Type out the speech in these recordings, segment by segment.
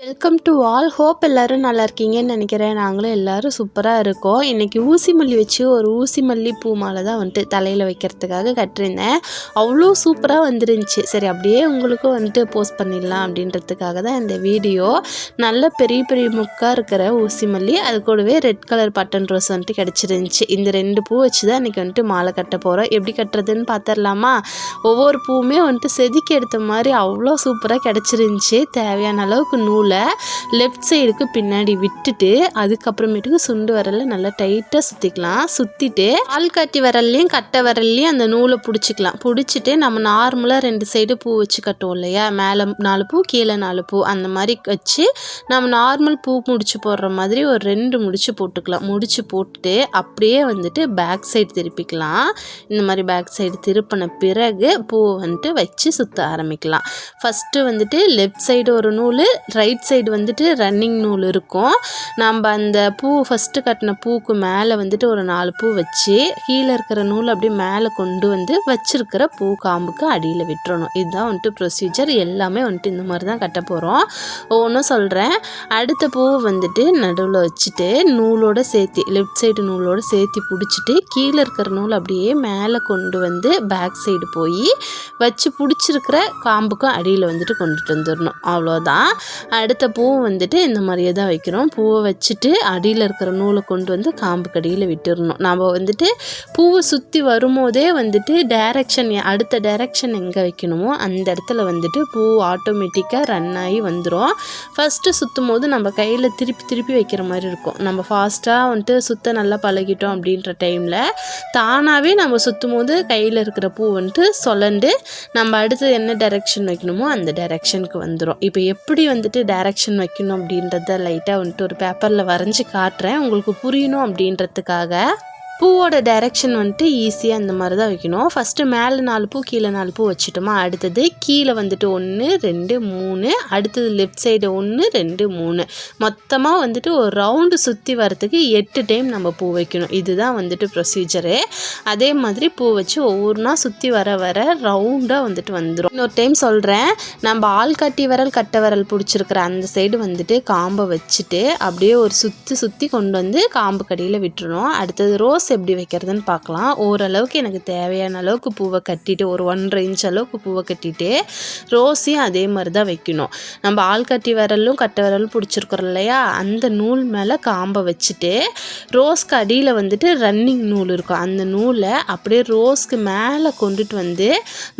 Welcome to all. Hope எல்லோரும் நல்லா இருக்கீங்கன்னு நினைக்கிறேன். நாங்களும் எல்லோரும் சூப்பராக இருக்கோம். இன்றைக்கி ஊசி மல்லி வச்சு ஒரு ஊசி மல்லி பூ மாலை தான் வந்துட்டு தலையில் வைக்கிறதுக்காக கட்டிருந்தேன். அவ்வளோ சூப்பராக வந்துருந்துச்சு. சரி அப்படியே உங்களுக்கும் வந்துட்டு போஸ்ட் பண்ணிடலாம் அப்படின்றதுக்காக தான் இந்த வீடியோ. நல்ல பெரிய பெரிய முக்காக இருக்கிற ஊசி மல்லி, அது கூடவே ரெட் கலர் பட்டன் ரோஸ் வந்துட்டு கிடச்சிருந்துச்சு. இந்த 2 பூ வச்சு தான் இன்றைக்கி வந்துட்டு மாலை கட்ட போகிறோம். எப்படி கட்டுறதுன்னு பார்த்துடலாமா? ஒவ்வொரு பூவுமே வந்துட்டு செதுக்கி எடுத்த மாதிரி அவ்வளோ சூப்பராக கிடச்சிருந்துச்சு. தேவையான அளவுக்கு நூல் லெஃப்ட் சைடுக்கு பின்னாடி விட்டுட்டு அதுக்கப்புறமேட்டுக்கு சுண்டு விரலில் நல்லா டைட்டாக சுற்றிக்கலாம். சுற்றிட்டு ஆள்காட்டி விரல்லையும் கட்டை விரல்லையும் அந்த நூலை பிடிச்சிக்கலாம். பிடிச்சிட்டு நம்ம நார்மலாக 2 சைடு பூ வச்சு கட்டுவோம் இல்லையா, மேலே 4 பூ கீழே 4 பூ அந்த மாதிரி வச்சு நம்ம நார்மல் பூ முடிச்சு போடுற மாதிரி ஒரு 2 முடிச்சு போட்டுக்கலாம். முடிச்சு போட்டுட்டு அப்படியே வந்துட்டு பேக் சைடு திருப்பிக்கலாம். இந்த மாதிரி பேக் சைடு திருப்பின பிறகு பூவை வந்துட்டு வச்சு சுற்ற ஆரம்பிக்கலாம். ஃபஸ்ட்டு வந்துட்டு லெஃப்ட் சைடு ஒரு நூல், ரைட் சைடு வந்துட்டு ரன்னிங் நூல் இருக்கும். நம்ம அந்த பூ ஃபஸ்ட்டு கட்டின பூக்கு மேலே வந்துட்டு ஒரு 4 பூ வச்சு கீழே இருக்கிற நூல் அப்படியே மேலே கொண்டு வந்து வச்சிருக்கிற பூ காம்புக்கு அடியில் விட்டுறணும். இதுதான் வந்துட்டு ப்ரொசீஜர். எல்லாமே வந்துட்டு இந்த மாதிரி தான் கட்ட போகிறோம். ஒவ்வொன்றும் சொல்கிறேன். அடுத்த பூவை வந்துட்டு நடுவில் வச்சுட்டு நூலோடு சேர்த்து லெஃப்ட் சைடு நூலோடு சேர்த்து பிடிச்சிட்டு கீழே இருக்கிற நூல் அப்படியே மேலே கொண்டு வந்து பேக் சைடு போய் வச்சு பிடிச்சிருக்கிற காம்புக்கும் அடியில் வந்துட்டு கொண்டுட்டு வந்துடணும். அவ்வளோதான். அடுத்த பூவை வந்துட்டு இந்த மாதிரியே தான் வைக்கிறோம். பூவை வச்சுட்டு அடியில் இருக்கிற நூலை கொண்டு வந்து காம்புக்கு அடியில் விட்டுடணும். நம்ம வந்துட்டு பூவை சுற்றி வரும்போதே வந்துட்டு அடுத்த டைரக்ஷன் எங்கே வைக்கணுமோ அந்த இடத்துல வந்துட்டு பூ ஆட்டோமேட்டிக்காக ரன் ஆகி வந்துடும். ஃபஸ்ட்டு சுற்றும் போது நம்ம கையில் திருப்பி திருப்பி வைக்கிற மாதிரி இருக்கும். நம்ம ஃபாஸ்ட்டாக வந்துட்டு சுற்ற நல்லா பழகிட்டோம் அப்படின்ற டைமில் தானாகவே நம்ம சுற்றும் போது கையில் இருக்கிற பூ வந்துட்டு சொலண்டு நம்ம அடுத்து என்ன டைரக்ஷன் வைக்கணுமோ அந்த டைரக்ஷனுக்கு வந்துடும். இப்போ எப்படி வந்துட்டு டைரக்ஷன் வைக்கணும் அப்படின்றத லைட்டாக வந்துட்டு ஒரு பேப்பரில் வரைஞ்சி காட்டுறேன் உங்களுக்கு புரியணும் அப்படின்றதுக்காக. பூவோட டைரெக்ஷன் வந்துட்டு ஈஸியாக இந்த மாதிரி தான் வைக்கணும். ஃபஸ்ட்டு மேலே 4 பூ கீழே 4 பூ வச்சுட்டோமா, அடுத்தது கீழே வந்துட்டு 1 2 3, அடுத்தது லெஃப்ட் சைடு 1 2 3, மொத்தமாக வந்துட்டு ஒரு ரவுண்டு சுற்றி வரத்துக்கு 8 டைம் நம்ம பூ வைக்கணும். இதுதான் வந்துட்டு ப்ரொசீஜரு. அதே மாதிரி பூ வச்சு ஒவ்வொன்றா சுற்றி வர வர ரவுண்டாக வந்துட்டு வந்துடும். இன்னொரு டைம் சொல்கிறேன். நம்ம ஆள்காட்டி விரல் கட்டை விரல் பிடிச்சிருக்கிற அந்த சைடு வந்துட்டு காம்பை வச்சுட்டு அப்படியே ஒரு சுற்றி கொண்டு வந்து காம்பு கடியில் விட்டுருணும். அடுத்தது ரோஸ் எப்படி வைக்கிறதுன்னு பார்க்கலாம். ஓரளவுக்கு எனக்கு தேவையான அளவுக்கு பூவை கட்டிட்டு ஒரு 1.5 இன்ச் அளவுக்கு பூவை கட்டிட்டு ரோஸையும் அதே மாதிரி தான் வைக்கணும். நம்ம ஆள்காட்டி விரலும் கட்டை விரலும் பிடிச்சிருக்கிறோம் இல்லையா, அந்த நூல் மேலே காம்பை வச்சுட்டு ரோஸ்க்கு அடியில் வந்துட்டு ரன்னிங் நூல் இருக்கும். அந்த நூலை அப்படியே ரோஸ்க்கு மேலே கொண்டுட்டு வந்து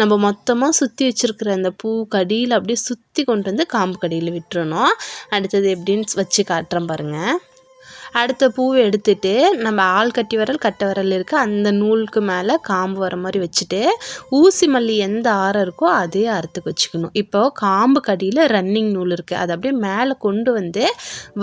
நம்ம மொத்தமாக சுற்றி வச்சுருக்கிற அந்த பூ கடியில் அப்படியே சுற்றி கொண்டு வந்து காம்பு கடியில் விட்டுறணும். அடுத்தது எப்படின்னு வச்சு காட்டுறேன் பாருங்கள். அடுத்த பூவை எடுத்துட்டு நம்ம ஆள்காட்டி விரல் கட்டை விரல் இருக்குது அந்த நூலுக்கு மேலே காம்பு வர மாதிரி வச்சுட்டு ஊசி மல்லி எந்த ஆரம் இருக்கோ அதே ஆரத்துக்கு வச்சுக்கணும். இப்போது காம்பு கடியில் ரன்னிங் நூல் இருக்குது, அதை அப்படியே மேலே கொண்டு வந்து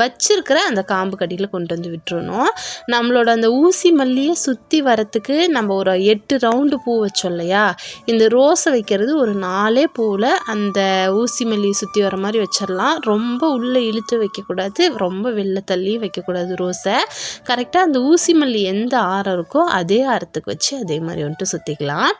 வச்சிருக்கிற அந்த காம்பு கடியில் கொண்டு வந்து விட்டுறணும். நம்மளோட அந்த ஊசி மல்லியை சுற்றி வரத்துக்கு நம்ம ஒரு 8 ரவுண்டு பூ வச்சோம் இல்லையா, இந்த ரோஸை வைக்கிறது ஒரு 4 பூவில் அந்த ஊசி மல்லியை சுற்றி வர மாதிரி வச்சிடலாம். ரொம்ப உள்ளே இழுத்து வைக்கக்கூடாது, ரொம்ப வெளில தள்ளி வைக்கக்கூடாது. ரோஸை கரெக்டாக அந்த ஊசி மல்லி எந்த ஆரம் இருக்கோ அதே ஆரத்துக்கு வச்சு அதே மாதிரி வந்துட்டு சுற்றிக்கலாம்.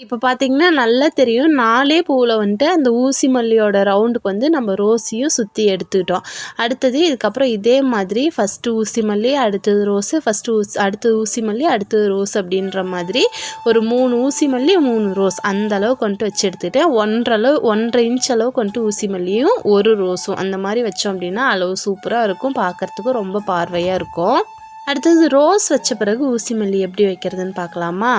இப்போ பார்த்திங்கன்னா நல்லா தெரியும். 4 பூவில் வந்துட்டு அந்த ஊசி மல்லியோட ரவுண்டுக்கு வந்து நம்ம ரோஸையும் சுற்றி எடுத்துக்கிட்டோம். அடுத்தது இதுக்கப்புறம் இதே மாதிரி ஃபஸ்ட்டு ஊசி மல்லி, அடுத்தது ரோஸு, அடுத்தது ஊசி மல்லி, அடுத்தது ரோஸ் அப்படின்ற மாதிரி ஒரு 3 ஊசி மல்லி 3 ரோஸ் அந்த அளவுக்கு வந்துட்டு வச்சு எடுத்துக்கிட்டேன். 1.5 இன்ச் அளவுக்கு வந்துட்டு ஊசி மல்லியும் ஒரு ரோஸும் அந்த மாதிரி வச்சோம் அப்படின்னா அளவு சூப்பராக இருக்கும், பார்க்குறதுக்கும் ரொம்ப பார்வையாக இருக்கும். அடுத்தது ரோஸ் வச்ச பிறகு ஊசி மல்லி எப்படி வைக்கிறதுன்னு பார்க்கலாமா.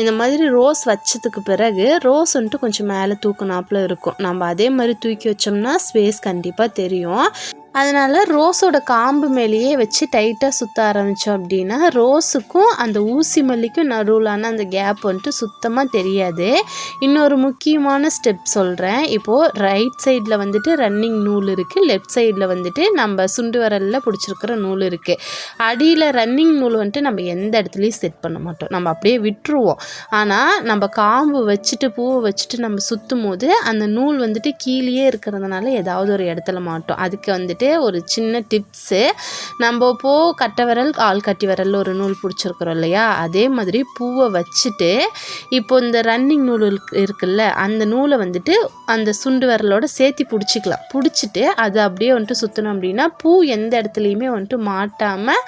இந்த மாதிரி ரோஸ் வச்சதுக்கு பிறகு ரோஸ் வந்துட்டு கொஞ்சம் மேலே தூக்குனாப்பில் இருக்கும். நம்ம அதே மாதிரி தூக்கி வச்சோம்னா ஸ்பேஸ் கண்டிப்பாக தெரியும். அதனால் ரோஸோட காம்பு மேலேயே வச்சு டைட்டாக சுற்ற ஆரம்பித்தோம் அப்படின்னா ரோஸுக்கும் அந்த ஊசி மல்லிக்கும் நடுவிலான அந்த கேப் வந்துட்டு சுத்தமாக தெரியாது. இன்னொரு முக்கியமான ஸ்டெப் சொல்கிறேன். இப்போது ரைட் சைடில் வந்துட்டு ரன்னிங் நூல் இருக்குது, லெஃப்ட் சைடில் வந்துட்டு நம்ம சுண்டு விரலில் பிடிச்சிருக்கிற நூல் இருக்குது. அடியில் ரன்னிங் நூல் வந்துட்டு நம்ம எந்த இடத்துலையும் செட் பண்ண மாட்டோம், நம்ம அப்படியே விட்டுருவோம். ஆனால் நம்ம காம்பு வச்சுட்டு பூவை வச்சுட்டு நம்ம சுற்றும் போது அந்த நூல் வந்துட்டு கீழே இருக்கிறதுனால ஏதாவது ஒரு இடத்துல மாட்டோம். அதுக்கு வந்துட்டு வந்துட்டு ஒரு சின்ன டிப்ஸு. நம்ம இப்போது கட்டை விரல் ஆள் கட்டி விரலில் ஒரு நூல் பிடிச்சிருக்கிறோம் இல்லையா, அதே மாதிரி பூவை வச்சுட்டு இப்போ இந்த ரன்னிங் நூல் இருக்குல்ல, அந்த நூலை வந்துட்டு அந்த சுண்டு விரலோட சேர்த்து பிடிச்சிக்கலாம். பிடிச்சிட்டு அதை அப்படியே வந்துட்டு சுற்றணும் அப்படின்னா பூ எந்த இடத்துலையுமே வந்துட்டு மாட்டாமல்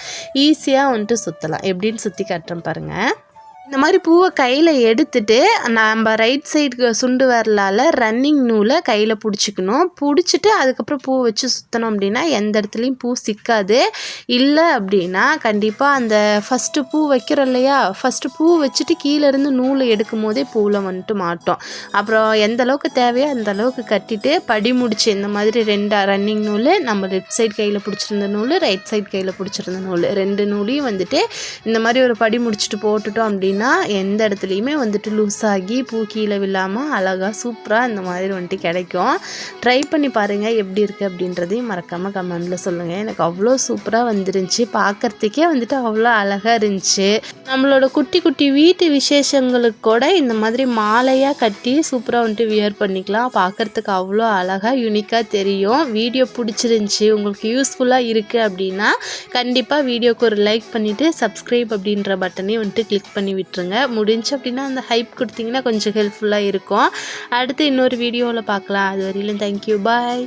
ஈஸியாக வந்துட்டு சுற்றலாம். எப்படின்னு சுற்றி காட்டுறேன் பாருங்கள். இந்த மாதிரி பூவை கையில் எடுத்துட்டு நம்ம ரைட் சைடு சுண்டு விரலால் ரன்னிங் நூலை கையில் பிடிச்சிக்கணும். பிடிச்சிட்டு அதுக்கப்புறம் பூவை வச்சு சுற்றணும் அப்படின்னா எந்த இடத்துலையும் பூ சிக்காது. இல்லை அப்படின்னா கண்டிப்பாக அந்த ஃபஸ்ட்டு பூ வைக்கிறோம் இல்லையா, ஃபஸ்ட்டு பூ வச்சுட்டு கீழேருந்து நூலை எடுக்கும் போதே பூவில் வந்துட்டு மாட்டோம். அப்புறம் எந்த அளவுக்கு தேவையோ அந்த அளவுக்கு கட்டிட்டு படி முடிச்சு இந்த மாதிரி 2 ரன்னிங் நூல், நம்ம லெஃப்ட் சைடு கையில் பிடிச்சிருந்த நூல், ரைட் சைடு கையில் பிடிச்சிருந்த நூல், 2 நூலையும் வந்துட்டு இந்த மாதிரி ஒரு படி முடிச்சுட்டு போட்டுட்டோம் அப்படின்னா எந்த இடத்துலையுமே வந்துட்டு லூஸ் ஆகி பூ கீழே விழாமல் அழகாக சூப்பராக இந்த மாதிரி வந்துட்டு கிடைக்கும். ட்ரை பண்ணி பாருங்கள் எப்படி இருக்குது அப்படின்றதையும் மறக்காமல் கமெண்டில் சொல்லுங்கள். எனக்கு அவ்வளோ சூப்பராக வந்துருந்துச்சு, பார்க்குறதுக்கே வந்துட்டு அவ்வளோ அழகாக இருந்துச்சு. நம்மளோட குட்டி குட்டி வீட்டு விசேஷங்களுக்கு கூட இந்த மாதிரி மாலையாக கட்டி சூப்பராக வந்துட்டு வியர் பண்ணிக்கலாம். பார்க்குறதுக்கு அவ்வளோ அழகாக யூனிக்காக தெரியும். வீடியோ பிடிச்சிருந்துச்சி, உங்களுக்கு யூஸ்ஃபுல்லாக இருக்குது அப்படின்னா கண்டிப்பாக வீடியோக்கு ஒரு லைக் பண்ணிவிட்டு சப்ஸ்கிரைப் அப்படின்ற பட்டனையும் வந்துட்டு கிளிக் பண்ணி விட்டுருங்க. முடிஞ்சு அப்படின்னா அந்த ஹைப் கொடுத்தீங்கன்னா கொஞ்சம் ஹெல்ப்ஃபுல்லாக இருக்கும். அடுத்து இன்னொரு வீடியோவில் பார்க்கலாம். அது வரையிலும் தேங்க்யூ, பாய்.